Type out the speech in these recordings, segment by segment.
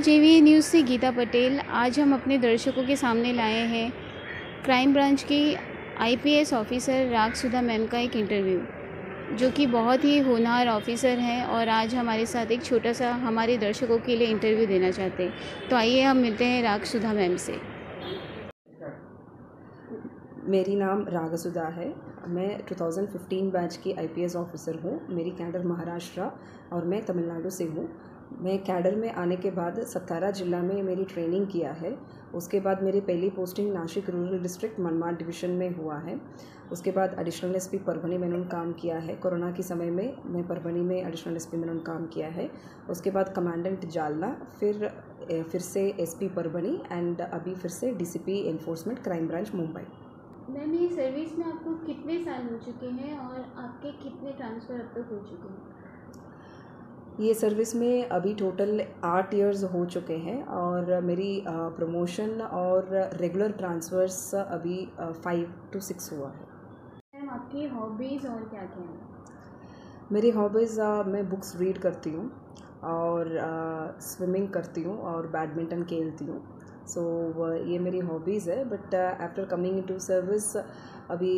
जेवीए news से गीता पटेल। आज हम अपने दर्शकों के सामने लाए हैं क्राइम ब्रांच की आईपीएस ऑफिसर राग सुधा मैम का एक इंटरव्यू, जो कि बहुत ही होनहार ऑफिसर हैं और आज हमारे साथ एक छोटा सा हमारे दर्शकों के लिए इंटरव्यू देना चाहते हैं। तो आइए हम मिलते हैं राग सुधा मैम से। मेरी नाम रागसुधा है। मैं 2015 बैच की आईपीएस ऑफिसर हूँ। मेरी कैडर महाराष्ट्र और मैं तमिलनाडु से हूँ। मैं कैडर में आने के बाद सतारा ज़िला में मेरी ट्रेनिंग किया है। उसके बाद मेरी पहली posting Nashik rural district Manmad division में हुआ है। उसके बाद एडिशनल एसपी परभनी में उन्होंने काम किया है। कोरोना के समय में मैं परभनी में एडिशनल एसपी में उन्होंने काम किया है। उसके बाद कमांडेंट जालना, फिर से एसपी परभनी एंड अभी फिर से DCP enforcement crime branch Mumbai. Ma'am, ये सर्विस में आपको कितने साल हो चुके हैं और आपके कितने ट्रांसफ़र अब तक हो चुके हैं? ये सर्विस में अभी टोटल 8 इयर्स हो चुके हैं और मेरी प्रमोशन और रेगुलर ट्रांसफ़र्स अभी 5 to 6 हुआ है। मैम, आपकी हॉबीज़ और क्या क्या हैं? मेरी हॉबीज़ मैं बुक्स रीड करती हूँ और स्विमिंग करती हूँ और बैडमिंटन खेलती हूँ। सो ये मेरी हॉबीज़ है। But after coming into service अभी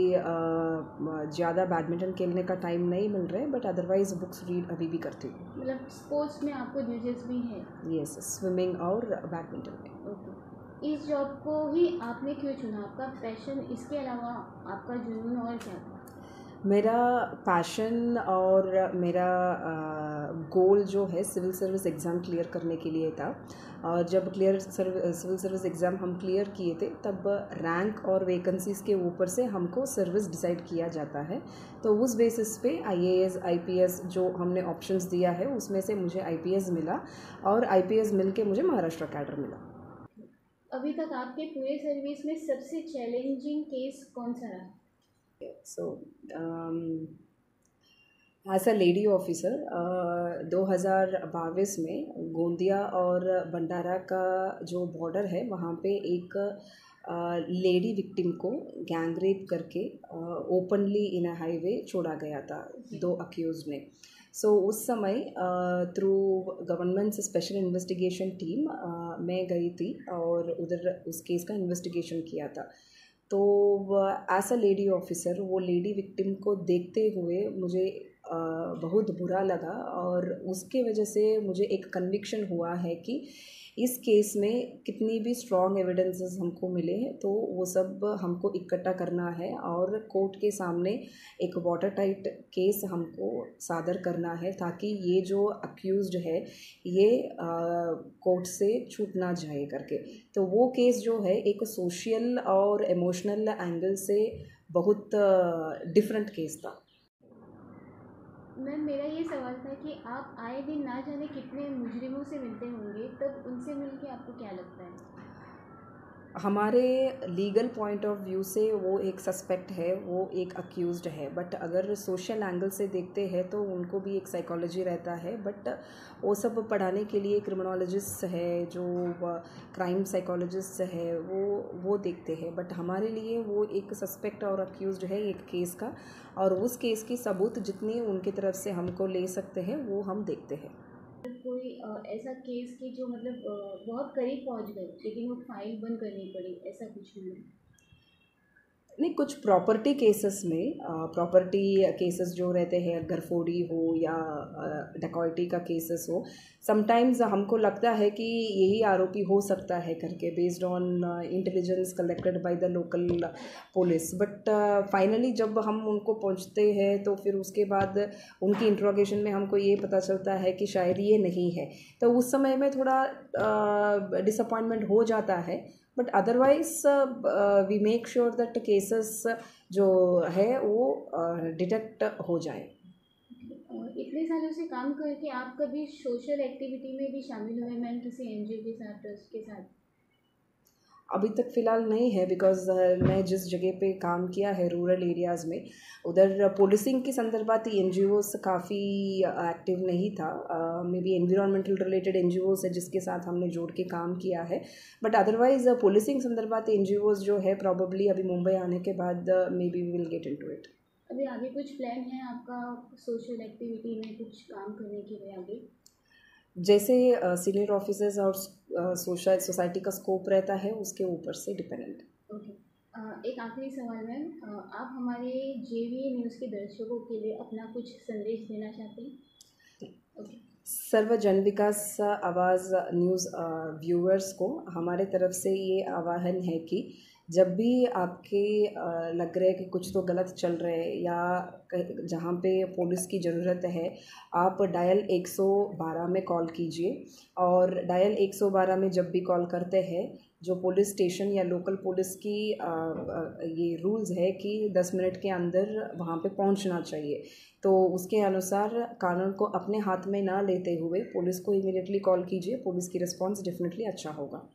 ज़्यादा बैडमिंटन खेलने का टाइम नहीं मिल रहा है, बट अदरवाइज़ बुक्स रीड अभी भी करती हूँ। मतलब स्पोर्ट्स में आपको दिलचस्पी है? यस, स्विमिंग और बैडमिंटन में। ओके। इस जॉब को ही आपने क्यों चुना? आपका पैशन, इसके अलावा आपका जुनून और क्या था? मेरा पैशन और मेरा गोल जो है सिविल सर्विस एग्ज़ाम क्लियर करने के लिए था। और जब सिविल सर्विस एग्ज़ाम हम क्लियर किए थे, तब रैंक और वैकेंसीज़ के ऊपर से हमको सर्विस डिसाइड किया जाता है। तो उस बेसिस पे आईएएस आईपीएस जो हमने ऑप्शंस दिया है, उसमें से मुझे आईपीएस मिला और आईपीएस मिल के मुझे महाराष्ट्र कैडर मिला। अभी तक आपके पूरे सर्विस में सबसे चैलेंजिंग केस कौन सा रहा? So as a lady officer 2022 में गोंदिया और भंडारा का जो बॉर्डर है, वहाँ पे एक लेडी विक्टिम को गैंग रेप करके ओपनली इन अ हाईवे छोड़ा गया था 2 अक्यूज्ड ने। सो उस समय through government special investigation team मैं गई थी और उधर उस केस का इन्वेस्टिगेशन किया था। तो एज अ लेडी ऑफिसर वो लेडी विक्टिम को देखते हुए मुझे बहुत बुरा लगा और उसके वजह से मुझे एक कन्विक्शन हुआ है कि इस केस में कितनी भी स्ट्रॉन्ग एविडेंसेस हमको मिले हैं, तो वो सब हमको इकट्ठा करना है और कोर्ट के सामने एक वाटर टाइट केस हमको सादर करना है, ताकि ये जो अक्यूज्ड है ये कोर्ट से छूट ना जाए करके। तो वो केस जो है एक सोशल और इमोशनल एंगल से बहुत डिफरेंट केस था। मैम, मेरा ये सवाल था कि आप आए दिन ना जाने कितने मुजरिमों से मिलते होंगे, तब उनसे मिलके आपको क्या लगता है? हमारे लीगल पॉइंट ऑफ व्यू से वो एक सस्पेक्ट है, वो एक अक्यूज्ड है, बट अगर सोशल एंगल से देखते हैं तो उनको भी एक साइकोलॉजी रहता है। बट वो सब पढ़ाने के लिए क्रिमिनोलॉजिस्ट है, जो क्राइम साइकोलॉजिस्ट है, वो देखते हैं। बट हमारे लिए वो एक सस्पेक्ट और अक्यूज्ड है एक केस का, और उस केस की सबूत जितनी उनकी तरफ से हमको ले सकते हैं वो हम देखते हैं। कोई ऐसा केस की जो मतलब बहुत करीब पहुंच गए लेकिन वो फाइल बंद करनी पड़ी, ऐसा कुछ नहीं? नहीं, कुछ प्रॉपर्टी केसेस में प्रॉपर्टी केसेस जो रहते हैं, गरफोड़ी हो या डकैती का केसेस हो, समटाइम्स हमको लगता है कि यही आरोपी हो सकता है करके, based on intelligence collected by the local police. But finally जब हम उनको पहुंचते हैं तो फिर उसके बाद उनकी इंट्रोगेशन में हमको ये पता चलता है कि शायद ये नहीं है। तो उस समय में थोड़ा डिसअपॉइंटमेंट हो जाता है। But otherwise we make sure that cases जो है वो डिटेक्ट हो जाए। इतने सालों से काम करके आप कभी सोशल एक्टिविटी में भी शामिल हुए मैम, किसी एनजीओ के साथ, ट्रस्ट के साथ? अभी तक फ़िलहाल नहीं है, बिकॉज़ मैं जिस जगह पे काम किया है रूरल एरियाज़ में, उधर पुलिसिंग के संदर्भात एनजीओज़ काफ़ी एक्टिव नहीं था। Maybe environmental related NGOs है जिसके साथ हमने जोड़ के काम किया है। बट अदरवाइज़ पुलिसिंग संदर्भात एनजीओज़ जो है प्रॉबेबली अभी मुंबई आने के बाद maybe we will get into it. अभी आगे कुछ प्लान है आपका सोशल एक्टिविटी में कुछ काम करने के लिए आगे? जैसे सीनियर ऑफिसर्स और सोसाइटी का स्कोप रहता है उसके ऊपर से डिपेंडेंट। ओके। एक आखिरी सवाल मैम, आप हमारे जेवी न्यूज़ के दर्शकों के लिए अपना कुछ संदेश देना चाहते हैं? ओके। सर्व जन विकास आवाज़ न्यूज़ व्यूअर्स को हमारे तरफ से ये आह्वान है कि जब भी आपके लग रहा है कि कुछ तो गलत चल रहा है या जहाँ पे पुलिस की ज़रूरत है, आप डायल 112 में कॉल कीजिए। और डायल 112 में जब भी कॉल करते हैं, जो पुलिस स्टेशन या लोकल पुलिस की ये रूल्स है कि 10 मिनट के अंदर वहाँ पे पहुँचना चाहिए। तो उसके अनुसार कानून को अपने हाथ में ना लेते हुए पुलिस को इमीडिएटली कॉल कीजिए, पुलिस की रिस्पॉन्स डेफिनेटली अच्छा होगा।